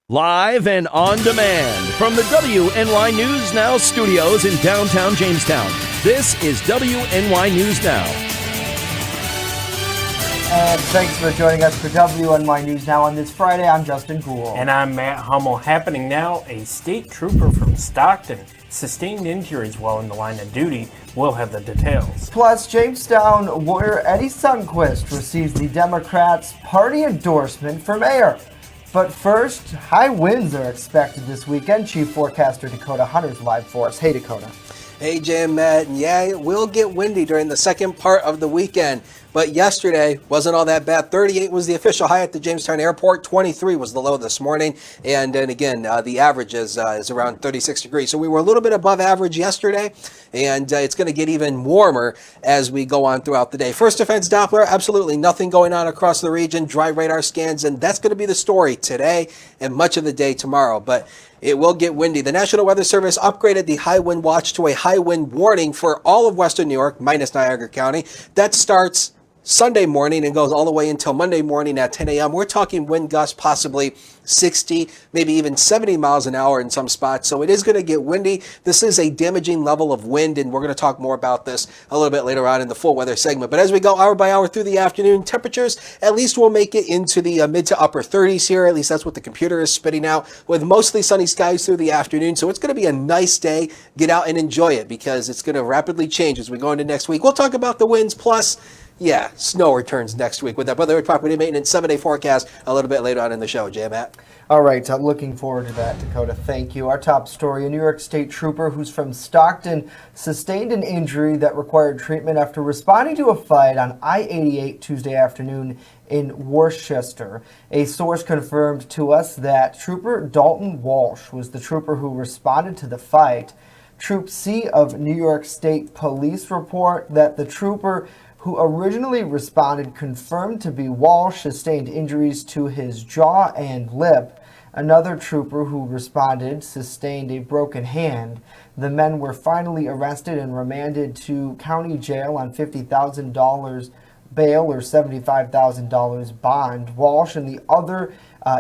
Live and on demand from the WNY News Now studios in downtown Jamestown. This is WNY News Now. And thanks for joining us for WNY News Now on this Friday. I'm Justin Gould. And I'm Matt Hummel. Happening now, a state trooper from Stockton sustained injuries while in the line of duty. We'll have the details. Plus, Jamestown lawyer Eddie Sundquist receives the Democrats' party endorsement for mayor. But first, high winds are expected this weekend. Chief forecaster Dakota Hunter's live for us. Hey, Dakota. Hey, Jay and Matt. And yeah, it will get windy during the second part of the weekend. But yesterday wasn't all that bad. 38 was the official high at the Jamestown airport. 23 was the low this morning. And then again, the average is around 36 degrees. So we were a little bit above average yesterday. And it's going to get even warmer as we go on throughout the day. First defense Doppler, absolutely nothing going on across the region. Dry radar scans. And that's going to be the story today and much of the day tomorrow. But it will get windy. The National Weather Service upgraded the high wind watch to a high wind warning for all of Western New York, minus Niagara County. That starts Sunday morning and goes all the way until Monday morning at 10 a.m. We're talking wind gusts possibly 60, maybe even 70 miles an hour in some spots. So it is going to get windy. This is a damaging level of wind, and we're going to talk more about this a little bit later on in the full weather segment. But as we go hour by hour through the afternoon, temperatures at least will make it into the mid to upper 30s here. At least that's what the computer is spitting out, with mostly sunny skies through the afternoon. So it's going to be a nice day. Get out and enjoy it, because it's going to rapidly change as we go into next week. We'll talk about the winds, plus yeah, snow returns next week with that Weather Property Maintenance 7-day forecast a little bit later on in the show. Jay, Matt. All right, looking forward to that, Dakota. Thank you. Our top story, a New York State trooper who's from Stockton sustained an injury that required treatment after responding to a fight on I-88 Tuesday afternoon in Worcester. A source confirmed to us that Trooper Dalton Walsh was the trooper who responded to the fight. Troop C of New York State Police report that the trooper who originally responded confirmed to be Walsh sustained injuries to his jaw and lip. Another trooper who responded sustained a broken hand. The men were finally arrested and remanded to county jail on $50,000 bail or $75,000 bond. Walsh and the other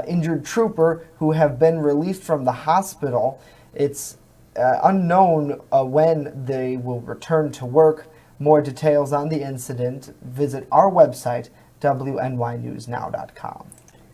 injured trooper who have been released from the hospital. It's unknown when they will return to work. More details on the incident, visit our website, WNYNewsNow.com.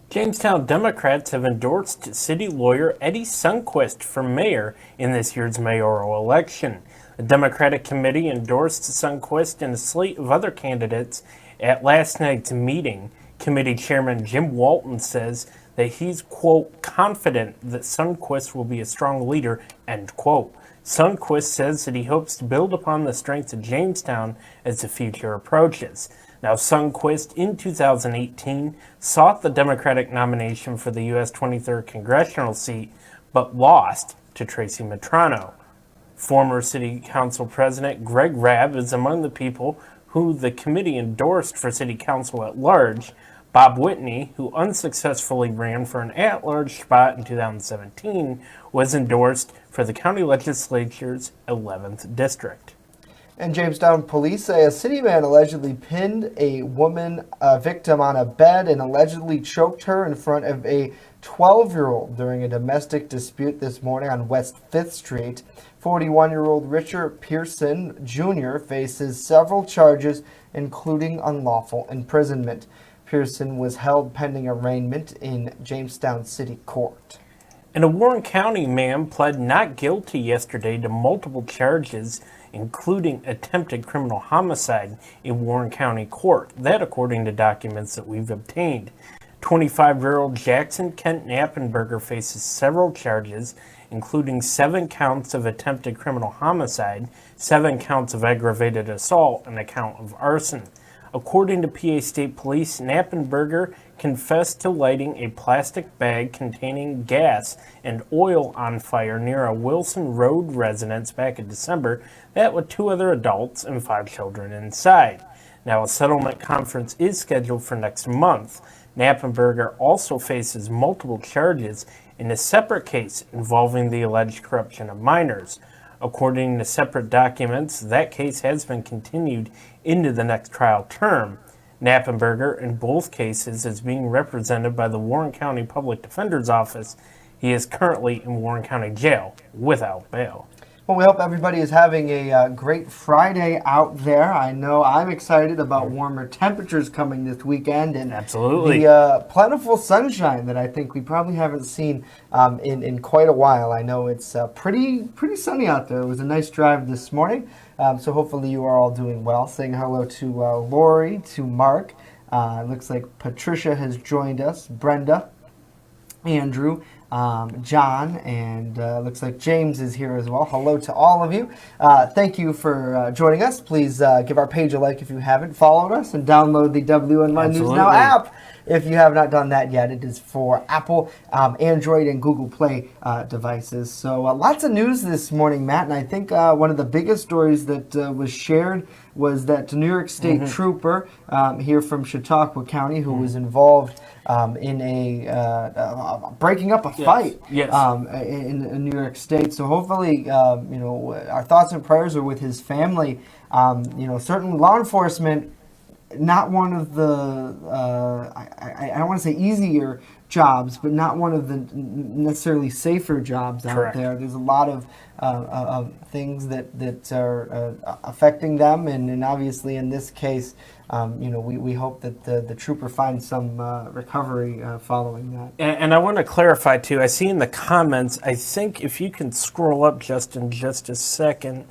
Jamestown Democrats have endorsed city lawyer Eddie Sundquist for mayor in this year's mayoral election. The Democratic committee endorsed Sundquist and a slate of other candidates at last night's meeting. Committee Chairman Jim Walton says that he's, quote, confident that Sundquist will be a strong leader, end quote. Sundquist says that he hopes to build upon the strengths of Jamestown as the future approaches. Now, Sundquist, in 2018, sought the Democratic nomination for the U.S. 23rd congressional seat, but lost to Tracy Matrano. Former City Council President Greg Rabb is among the people who the committee endorsed for City Council at large. Bob Whitney, who unsuccessfully ran for an at-large spot in 2017, was endorsed for the county legislature's 11th district. And Jamestown police say a city man allegedly pinned a woman victim on a bed and allegedly choked her in front of a 12-year-old during a domestic dispute this morning on West 5th Street. 41-year-old Richard Pearson Jr. faces several charges, including unlawful imprisonment. Pearson was held pending arraignment in Jamestown City Court. And a Warren County man pled not guilty yesterday to multiple charges, including attempted criminal homicide in Warren County Court. That according to documents that we've obtained. 25-year-old Jackson Kent Knappenberger faces several charges, including 7 counts of attempted criminal homicide, 7 counts of aggravated assault, and a count of arson. According to PA State Police, Knappenberger confessed to lighting a plastic bag containing gas and oil on fire near a Wilson Road residence back in December, that with 2 other adults and 5 children inside. Now, a settlement conference is scheduled for next month. Knappenberger also faces multiple charges in a separate case involving the alleged corruption of minors. According to separate documents, that case has been continued into the next trial term. Knappenberger, in both cases, is being represented by the Warren County Public Defender's Office He is currently in Warren County Jail without bail. Well, we hope everybody is having a great Friday out there. I know I'm excited about warmer temperatures coming this weekend and Absolutely. the plentiful sunshine that I think we probably haven't seen in quite a while. I know it's pretty sunny out there. It was a nice drive this morning, so hopefully you are all doing well. Saying hello to Lori, to Mark. Looks like Patricia has joined us, Brenda, Andrew, John, and looks like James is here as well. Hello to all of you. Thank you for joining us. Please give our page a like if you haven't followed us, and download the WNY News Now app if you have not done that yet. It is for Apple, Android, and Google Play devices. So lots of news this morning, Matt, and I think one of the biggest stories that was shared was that New York State trooper here from Chautauqua County who was involved in a breaking up a fight in New York State. So hopefully, our thoughts and prayers are with his family. Certainly law enforcement, not one of the, I don't want to say easier jobs, but not one of the necessarily safer jobs out there. There's a lot of things that are affecting them, and obviously in this case, we hope that the trooper finds some recovery following that. And I want to clarify too, I see in the comments, I think if you can scroll up just in just a second,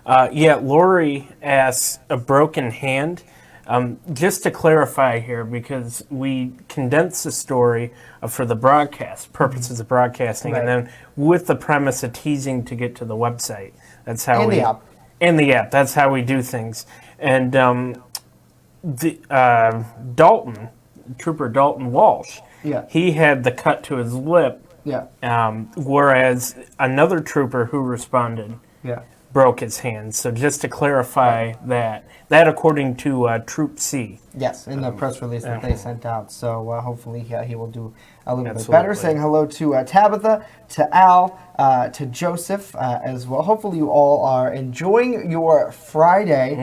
Lori asks a broken hand. Just to clarify here, because we condensed the story for the broadcast, purposes of broadcasting, and then with the premise of teasing to get to the website. That's how the app. And the app. That's how we do things. And Dalton, Trooper Dalton Walsh, he had the cut to his lip, whereas another trooper who responded broke his hand. So just to clarify that according to Troop C. Yes, in the press release that they sent out. So hopefully he will do a little bit better. Saying hello to Tabitha, to Al, to Joseph as well. Hopefully you all are enjoying your Friday.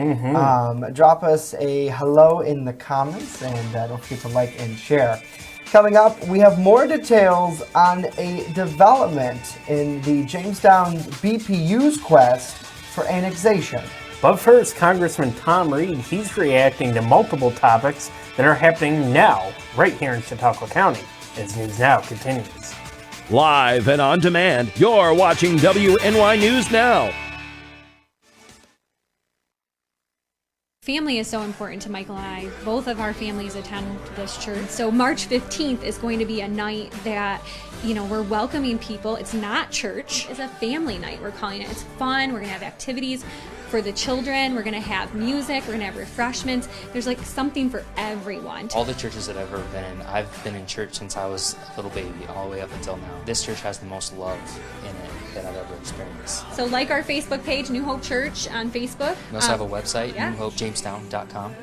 Drop us a hello in the comments, and don't forget to like and share. Coming up, we have more details on a development in the Jamestown BPU's quest for annexation. But first, Congressman Tom Reed, he's reacting to multiple topics that are happening now, right here in Chautauqua County, as News Now continues. Live and on demand, you're watching WNY News Now. Family is so important to Michael and I. Both of our families attend this church. So March 15th is going to be a night that, we're welcoming people. It's not church. It's a family night, we're calling it. It's fun. We're going to have activities for the children. We're going to have music. We're going to have refreshments. There's something for everyone. All the churches that I've ever been in, I've been in church since I was a little baby, all the way up until now. This church has the most love in it that I've ever experienced. So like our Facebook page, New Hope Church on Facebook. We also have a website, newhopejamestown.com.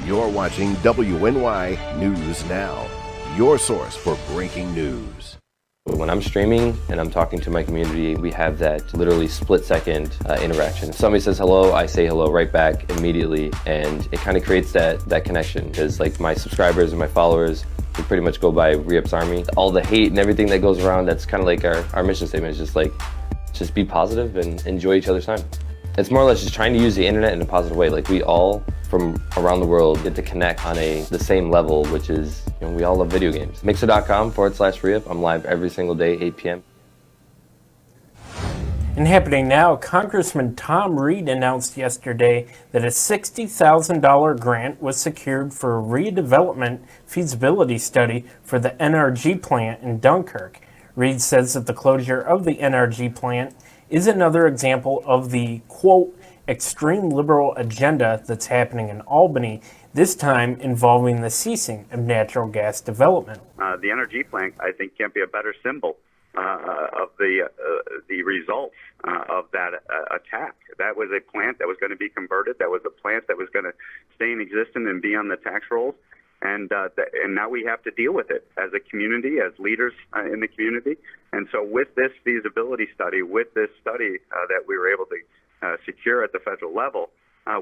You're watching WNY News Now, your source for breaking news. When I'm streaming and I'm talking to my community, we have that literally split-second interaction. If somebody says hello, I say hello right back immediately, and it kind of creates that connection. Because my subscribers and my followers, we pretty much go by Re-Up's Army. All the hate and everything that goes around, that's kind of our mission statement. Is just be positive and enjoy each other's time. It's more or less just trying to use the internet in a positive way. We all from around the world get to connect on the same level, which is, we all love video games. Mixer.com/Re-Up. I'm live every single day, 8 p.m. And happening now, Congressman Tom Reed announced yesterday that a $60,000 grant was secured for a redevelopment feasibility study for the NRG plant in Dunkirk. Reed says that the closure of the NRG plant is another example of the, quote, extreme liberal agenda that's happening in Albany, this time involving the ceasing of natural gas development. The NRG plant, I think, can't be a better symbol of the results of that attack. That was a plant that was going to be converted. That was a plant that was going to stay in existence and be on the tax rolls. And now we have to deal with it as a community, as leaders in the community. And so with this feasibility study, with this study that we were able to secure at the federal level,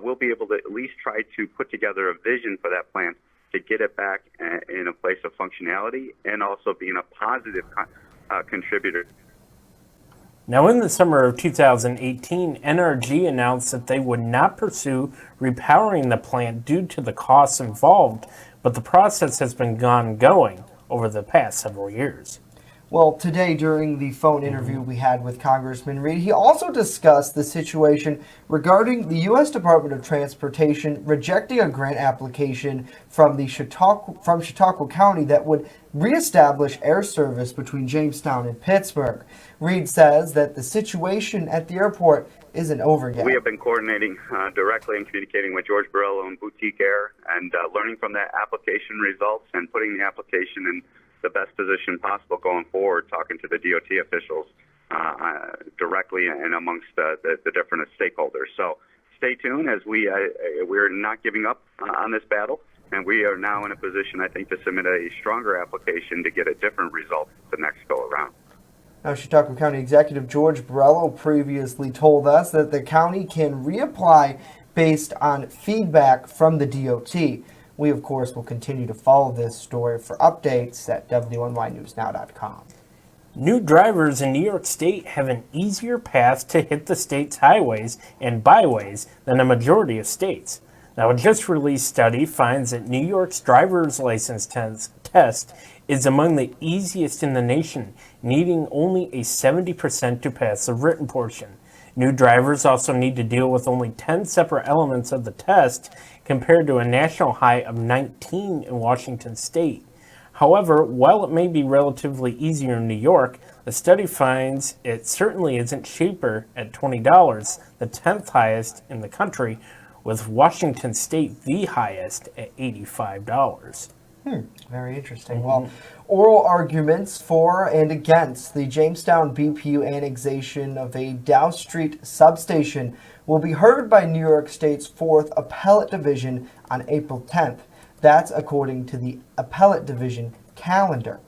we'll be able to at least try to put together a vision for that plant, to get it back in a place of functionality and also being a positive contributor. Now, in the summer of 2018, NRG announced that they would not pursue repowering the plant due to the costs involved, but the process has been ongoing over the past several years. Well, today during the phone interview we had with Congressman Reed, he also discussed the situation regarding the U.S. Department of Transportation rejecting a grant application from Chautauqua County that would reestablish air service between Jamestown and Pittsburgh. Reed says that the situation at the airport isn't over yet. We have been coordinating directly and communicating with George Borrello and Boutique Air and learning from that application results and putting the application in the best position possible going forward, talking to the DOT officials directly and amongst the different stakeholders. So stay tuned as we're not giving up on this battle, and we are now in a position, I think, to submit a stronger application to get a different result the next go around. Now, Chautauqua County Executive George Borrello previously told us that the county can reapply based on feedback from the DOT. We, of course, will continue to follow this story for updates at WNYNewsNow.com. New drivers in New York State have an easier path to hit the state's highways and byways than a majority of states. Now, a just-released study finds that New York's driver's license test is among the easiest in the nation, needing only a 70% to pass the written portion. New drivers also need to deal with only 10 separate elements of the test, compared to a national high of 19 in Washington state. However, while it may be relatively easier in New York, the study finds it certainly isn't cheaper at $20, the 10th highest in the country, with Washington state the highest at $85. Very interesting. Well, oral arguments for and against the Jamestown BPU annexation of a Dow Street substation will be heard by New York State's 4th Appellate Division on April 10th. That's according to the Appellate Division calendar.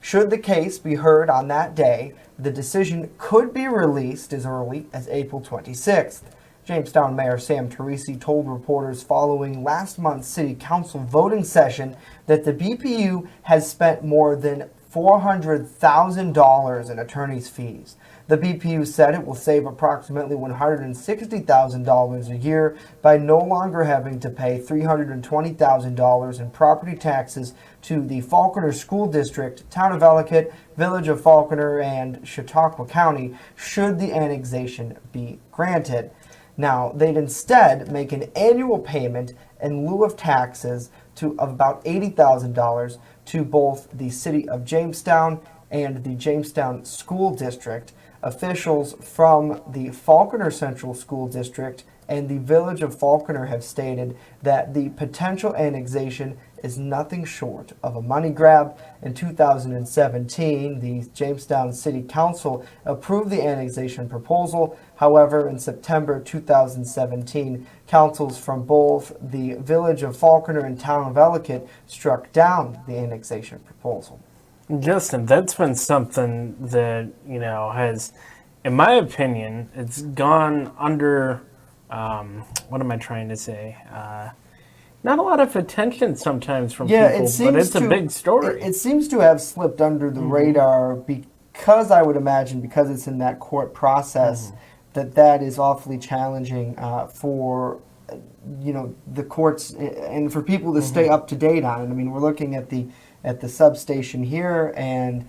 Should the case be heard on that day, the decision could be released as early as April 26th. Jamestown Mayor Sam Teresi told reporters following last month's City Council voting session that the BPU has spent more than $400,000 in attorney's fees. The BPU said it will save approximately $160,000 a year by no longer having to pay $320,000 in property taxes to the Falconer School District, Town of Ellicott, Village of Falconer, and Chautauqua County should the annexation be granted. Now, they'd instead make an annual payment in lieu of taxes of about $80,000 to both the City of Jamestown and the Jamestown School District. Officials from the Falconer Central School District and the Village of Falconer have stated that the potential annexation is nothing short of a money grab. In 2017, the Jamestown City Council approved the annexation proposal. However, in September 2017, councils from both the Village of Falconer and Town of Ellicott struck down the annexation proposal. Justin, that's been something that, has, in my opinion, it's gone under, what am I trying to say? Not a lot of attention sometimes from people, but it's a big story. It seems to have slipped under the radar because I would imagine, because it's in that court process, that is awfully challenging for the courts and for people to stay up to date on it. I mean, we're looking at the substation here, and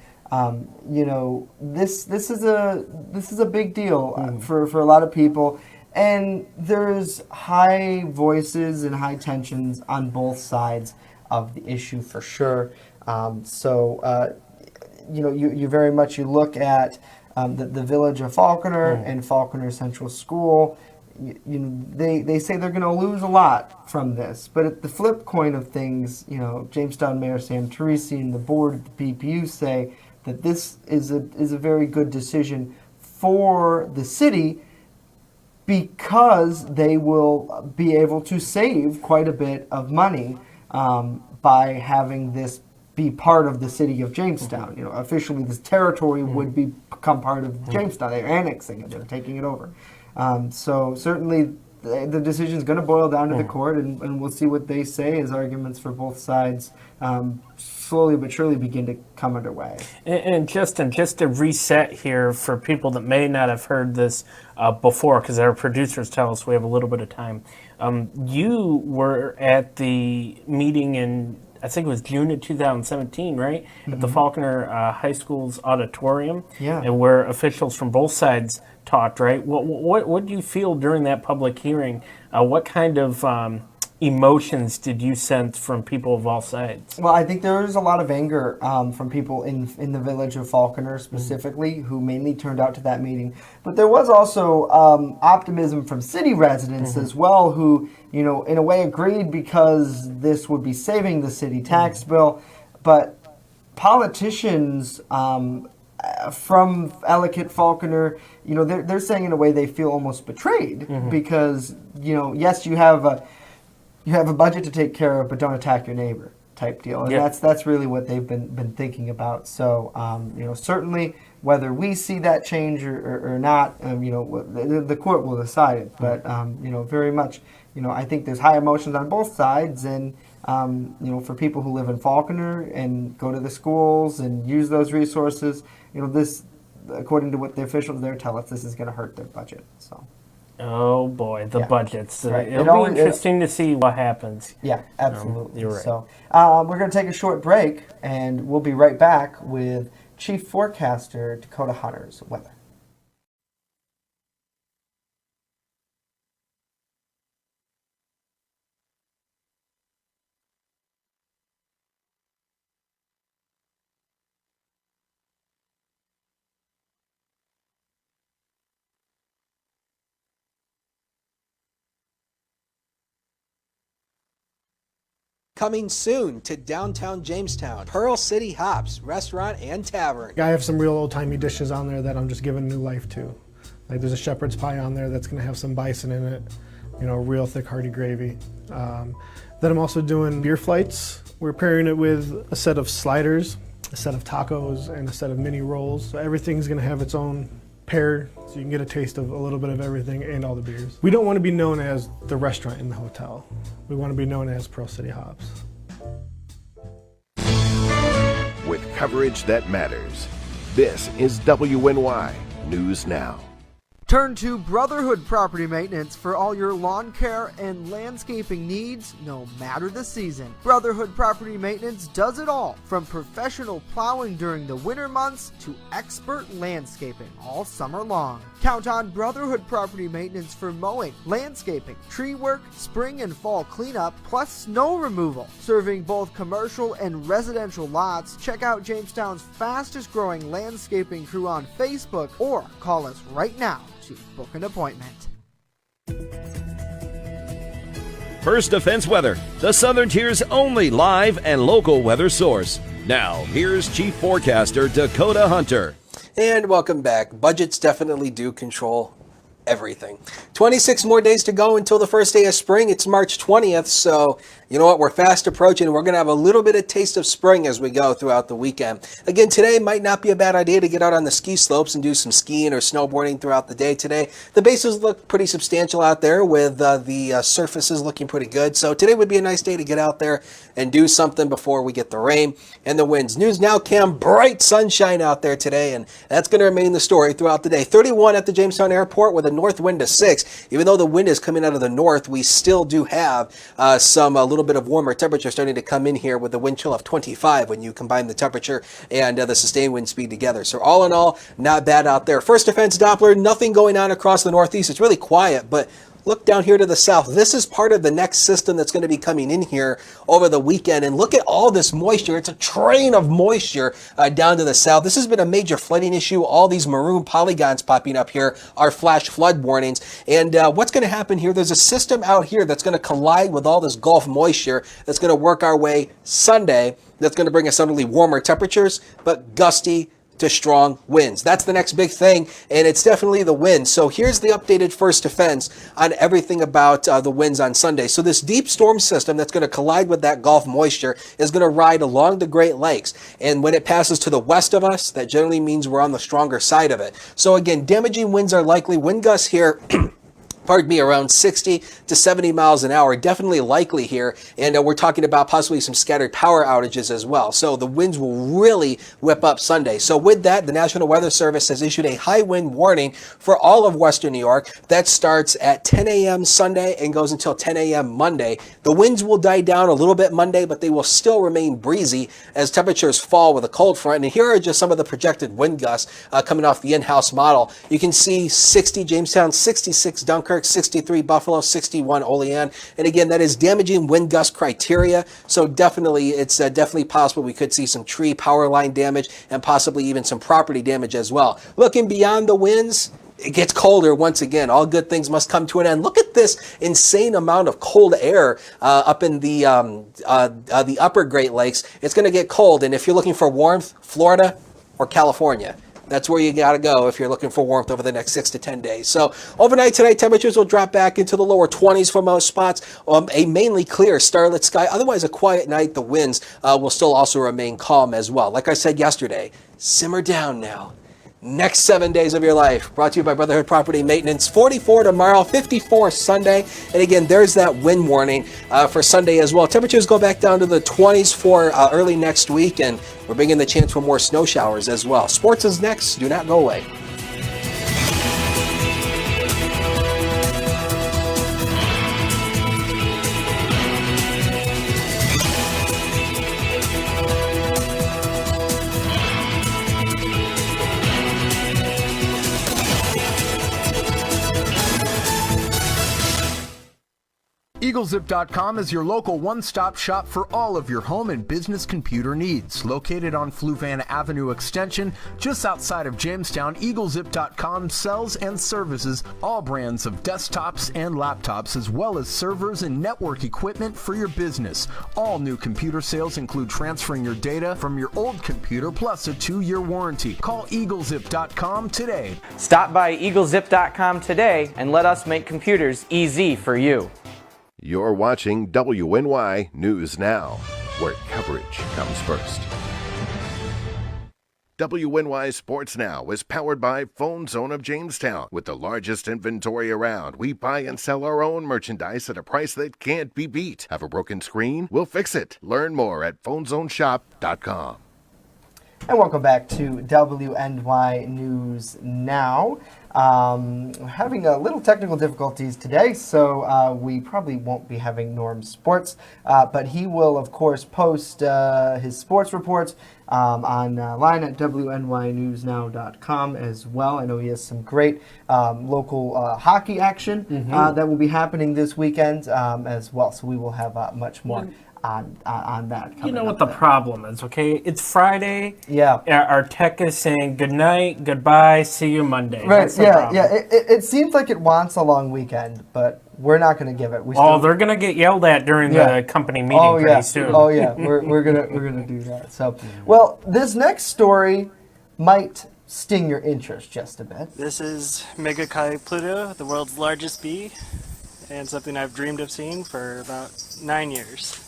this is a big deal for a lot of people. And there's high voices and high tensions on both sides of the issue for sure. You very much, you look at the Village of Falconer and Falconer Central School. They say they're going to lose a lot from this. But at the flip coin of things, Jamestown Mayor Sam Teresi and the board at the BPU say that this is a very good decision for the city, because they will be able to save quite a bit of money by having this be part of the city of Jamestown. Officially, this territory would become part of Jamestown. They're annexing it. They're taking it over. So certainly, the decision is going to boil down to the court, and we'll see what they say as arguments for both sides slowly but surely begin to come underway. And Justin, just to reset here for people that may not have heard this before, because our producers tell us we have a little bit of time. You were at the meeting in, I think it was June of 2017, right? At the Faulkner High School's auditorium. Yeah. And where officials from both sides talked, right? What did you feel during that public hearing? What kind of emotions did you sense from people of all sides? Well, I think there was a lot of anger from people in the village of Faulkner specifically, who mainly turned out to that meeting. But there was also optimism from city residents as well, who, you know, in a way agreed because this would be saving the city tax bill. But politicians from Ellicott, Faulkner, you know, they're saying in a way they feel almost betrayed because, you know, yes, you have a budget to take care of, but don't attack your neighbor type deal. And that's really what they've been thinking about. So, you know, certainly whether we see that change or not, you know, the court will decide it. But, you know, very much, you know, I think there's high emotions on both sides. And, you know, for people who live in Faulkner and go to the schools and use those resources, you know, this, according to what the officials there tell us, this is going to hurt their budget. So. Oh boy, the budgets. Right. It'll be interesting to see what happens. Yeah, absolutely. You're right. So we're going to take a short break, and we'll be right back with Chief Forecaster Dakota Hunter's weather. Coming soon to downtown Jamestown, Pearl City Hops Restaurant and Tavern. I have some real old-timey dishes on there that I'm just giving new life to. Like there's a shepherd's pie on there that's going to have some bison in it, you know, real thick hearty gravy. Then I'm also doing beer flights. We're pairing it with a set of sliders, a set of tacos, and a set of mini rolls. So everything's going to have its own pair, so you can get a taste of a little bit of everything and all the beers. We don't want to be known as the restaurant in the hotel. We want to be known as Pearl City Hops. With coverage that matters, this is WNY News Now. Turn to Brotherhood Property Maintenance for all your lawn care and landscaping needs, no matter the season. Brotherhood Property Maintenance does it all, from professional plowing during the winter months to expert landscaping all summer long. Count on Brotherhood Property Maintenance for mowing, landscaping, tree work, spring and fall cleanup, plus snow removal. Serving both commercial and residential lots, check out Jamestown's fastest growing landscaping crew on Facebook or call us right now to book an appointment. First Defense Weather, the Southern Tier's only live and local weather source. Now, here's Chief Forecaster Dakota Hunter. And welcome back. Budgets definitely do control everything. 26 more days to go until the first day of spring. It's March 20th, so you know what? We're fast approaching. We're going to have a little bit of taste of spring as we go throughout the weekend. Again, today might not be a bad idea to get out on the ski slopes and do some skiing or snowboarding throughout the day today. The bases look pretty substantial out there with the surfaces looking pretty good. So today would be a nice day to get out there and do something before we get the rain and the winds. News Now Cam, bright sunshine out there today, and that's going to remain the story throughout the day. 31 at the Jamestown Airport with a north wind of 6. Even though the wind is coming out of the north, we still do have some a little bit of warmer temperature starting to come in here with a wind chill of 25 when you combine the temperature and the sustained wind speed together. So all in all, not bad out there. First Defense Doppler, nothing going on across the northeast. It's really quiet, but look down here to the south. This is part of the next system that's going to be coming in here over the weekend. And look at all this moisture. It's a train of moisture down to the south. This has been a major flooding issue. All these maroon polygons popping up here are flash flood warnings. And what's going to happen here, there's a system out here that's going to collide with all this Gulf moisture that's going to work our way Sunday. That's going to bring us suddenly warmer temperatures, but gusty to strong winds. That's the next big thing, and it's definitely the wind. So here's the updated First Defense on everything about the winds on Sunday. So this deep storm system that's going to collide with that Gulf moisture is going to ride along the Great Lakes, and when it passes to the west of us, that generally means we're on the stronger side of it. So again, damaging winds are likely. Wind gusts here around 60 to 70 miles an hour, definitely likely here. And we're talking about possibly some scattered power outages as well. So the winds will really whip up Sunday. So with that, the National Weather Service has issued a high wind warning for all of Western New York. That starts at 10 a.m. Sunday and goes until 10 a.m. Monday. The winds will die down a little bit Monday, but they will still remain breezy as temperatures fall with a cold front. And here are just some of the projected wind gusts coming off the in-house model. You can see 60 Jamestown, 66 Dunkirk, 63 Buffalo, 61 Olean. And again, that is damaging wind gust criteria. So definitely, it's definitely possible we could see some tree power line damage and possibly even some property damage as well. Looking beyond the winds, it gets colder once again. All good things must come to an end. Look at this insane amount of cold air up in the upper Great Lakes. It's going to get cold. And if you're looking for warmth, Florida or California. That's where you got to go if you're looking for warmth over the next 6 to 10 days. So overnight tonight, temperatures will drop back into the lower 20s for most spots. A mainly clear, starlit sky. Otherwise, a quiet night. The winds will still also remain calm as well. Like I said yesterday, simmer down now. Next 7 days of your life. Brought to you by Brotherhood Property Maintenance. 44 tomorrow, 54 Sunday. And again, there's that wind warning for Sunday as well. Temperatures go back down to the 20s for early next week. And we're bringing the chance for more snow showers as well. Sports is next. Do not go away. EagleZip.com is your local one-stop shop for all of your home and business computer needs. Located on Fluvan Avenue Extension, just outside of Jamestown, EagleZip.com sells and services all brands of desktops and laptops, as well as servers and network equipment for your business. All new computer sales include transferring your data from your old computer, plus a 2-year warranty. Call EagleZip.com today. Stop by EagleZip.com today and let us make computers easy for you. You're watching WNY News Now, where coverage comes first. WNY Sports Now is powered by Phone Zone of Jamestown. With the largest inventory around, we buy and sell our own merchandise at a price that can't be beat. Have a broken screen? We'll fix it. Learn more at phonezoneshop.com. And welcome back to WNY News Now. Having a little technical difficulties today, so we probably won't be having Norm Sports, but he will, of course, post his sports reports online at WNYNewsNow.com as well. I know he has some great local hockey action that will be happening this weekend as well, so we will have much more on that. You know what the problem is, okay? It's Friday. Yeah. Our tech is saying good night, goodbye, see you Monday. Right. That's the Yeah. problem. Yeah. It seems like it wants a long weekend, but we're not going to give it. They're going to get yelled at during the company meeting pretty soon. Oh yeah. We're gonna do that. So, well, this next story might sting your interest just a bit. This is Megachai Pluto, the world's largest bee, and something I've dreamed of seeing for about 9 years.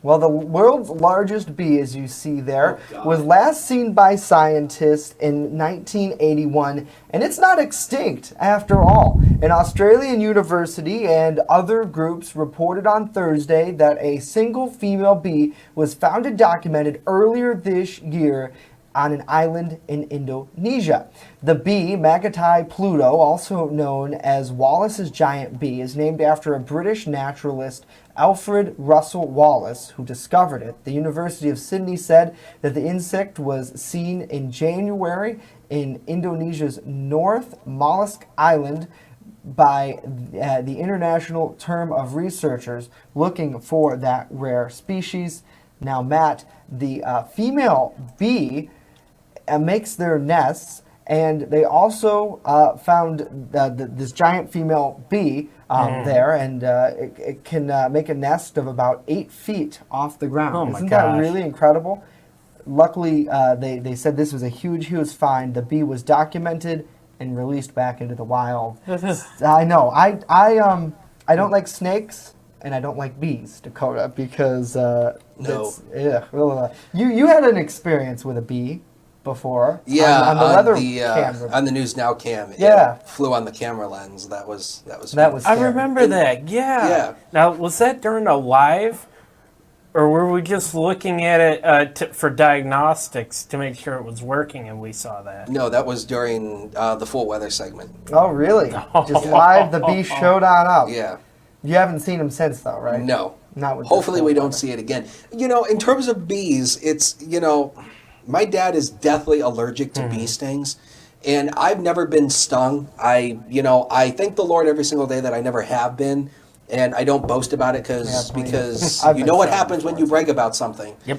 Well, the world's largest bee, as you see there, was last seen by scientists in 1981, and it's not extinct after all. An Australian university and other groups reported on Thursday that a single female bee was found and documented earlier this year on an island in Indonesia. The bee, Magatai Pluto, also known as Wallace's giant bee, is named after a British naturalist, Alfred Russel Wallace, who discovered it. The University of Sydney said that the insect was seen in January in Indonesia's North Mollusk Island by the international term of researchers looking for that rare species. Now, Matt, the female bee makes their nests, and they also found this giant female bee there, and it can make a nest of about 8 feet off the ground. Oh my Isn't gosh. that really incredible? Luckily, they said this was a huge find. The bee was documented and released back into the wild. I know. I don't like snakes. And I don't like bees, Dakota, because you had an experience with a bee. before. Yeah, on the weather camera. on the News Now cam. Yeah. It flew on the camera lens. That was. I remember that. Yeah. Yeah. Now, was that during a live, or were we just looking at it for diagnostics to make sure it was working, and we saw that? No, that was during the full weather segment. Oh, really? Just live, the beast showed on up. Yeah. You haven't seen him since, though, right? No. Not with Hopefully we don't see it again. You know, in terms of bees, it's, you know, my dad is deathly allergic to bee stings, and I've never been stung. I thank the Lord every single day that I never have been, and I don't boast about it because you know what happens when you brag about something. Yep.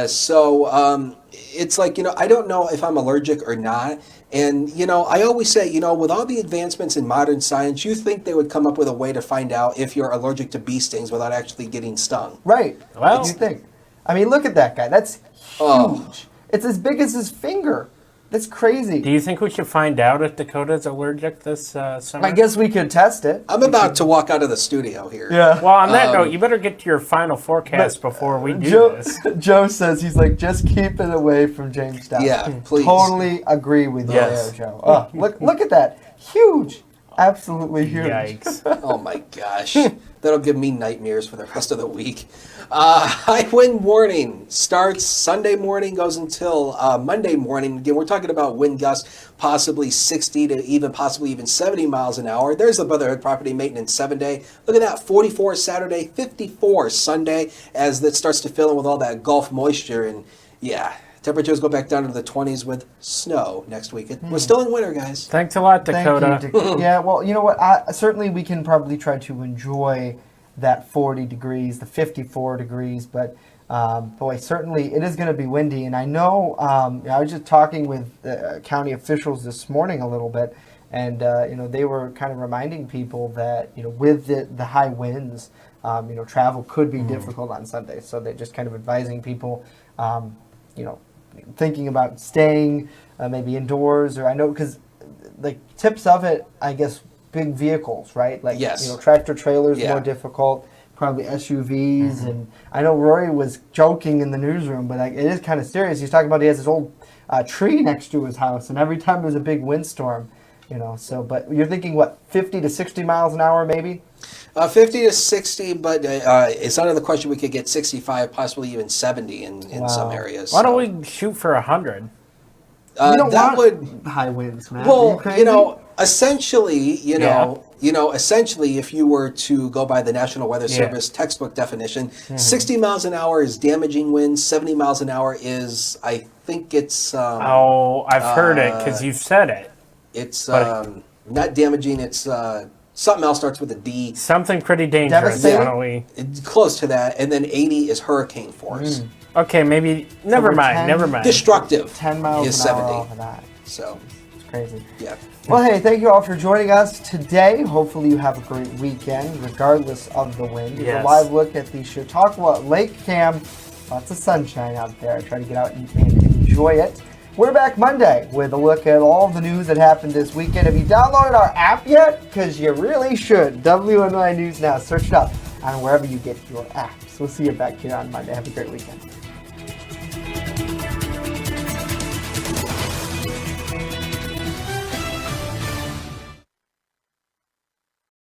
So it's like, you know, I don't know if I'm allergic or not. And, you know, I always say, you know, with all the advancements in modern science, you think they would come up with a way to find out if you're allergic to bee stings without actually getting stung. Right. Well, What do you think? I mean, look at that guy. That's huge. It's as big as his finger. That's crazy. Do you think we should find out if Dakota's allergic this summer? I guess we could test it. I'm about to walk out of the studio here. Yeah. Well, on that note, you better get to your final forecast before we do this. Joe says, he's like, just keep it away from Jamestown. Yeah, please. Totally agree with you Yes. there, Joe. Oh, look at that. Huge. Absolutely huge. Yikes. Oh my gosh. That'll give me nightmares for the rest of the week. High wind warning starts Sunday morning, goes until Monday morning. Again, we're talking about wind gusts possibly 60 to possibly even 70 miles an hour. There's the Brotherhood Property Maintenance 7-day. Look at that, 44 Saturday, 54 Sunday, as that starts to fill in with all that Gulf moisture. And yeah, temperatures go back down to the 20s with snow next week. We're still in winter, guys. Thanks a lot, Dakota. Thank you, yeah, well, you know what? Certainly we can probably try to enjoy that 40 degrees, the 54 degrees, but boy, certainly it is going to be windy. And I know I was just talking with county officials this morning a little bit, and you know, they were kind of reminding people that, you know, with the high winds, you know, travel could be difficult on Sunday. So they're just kind of advising people, you know, thinking about staying maybe indoors, or I know because like tips of it, I guess, big vehicles, right? Like, yes. You know, tractor trailers more difficult, probably SUVs. And I know Rory was joking in the newsroom, but it is kind of serious. He's talking about he has this old tree next to his house, and every time there's a big windstorm, you know, so, but you're thinking, what, 50 to 60 miles an hour maybe? 50 to 60, but it's out of the question we could get 65, possibly even 70 in some areas. Why don't we shoot for 100? You don't that want high winds, man. Well, you know, essentially, you know, essentially, if you were to go by the National Weather Service textbook definition, 60 miles an hour is damaging winds. 70 miles an hour is, I think it's. I've heard it because you've said it. It's not damaging. It's something else starts with a D. Something pretty dangerous. It's close to that, and then 80 is hurricane force. Okay, maybe. Never mind. Destructive. 10 miles is an 70. hour off of that. So it's crazy. Yeah. Well, hey, thank you all for joining us today. Hopefully you have a great weekend, regardless of the wind. It's a live look at the Chautauqua Lake Cam. Lots of sunshine out there. Try to get out and enjoy it. We're back Monday with a look at all the news that happened this weekend. Have you downloaded our app yet? Because you really should. WNY News Now. Search it up on wherever you get your apps. We'll see you back here on Monday. Have a great weekend.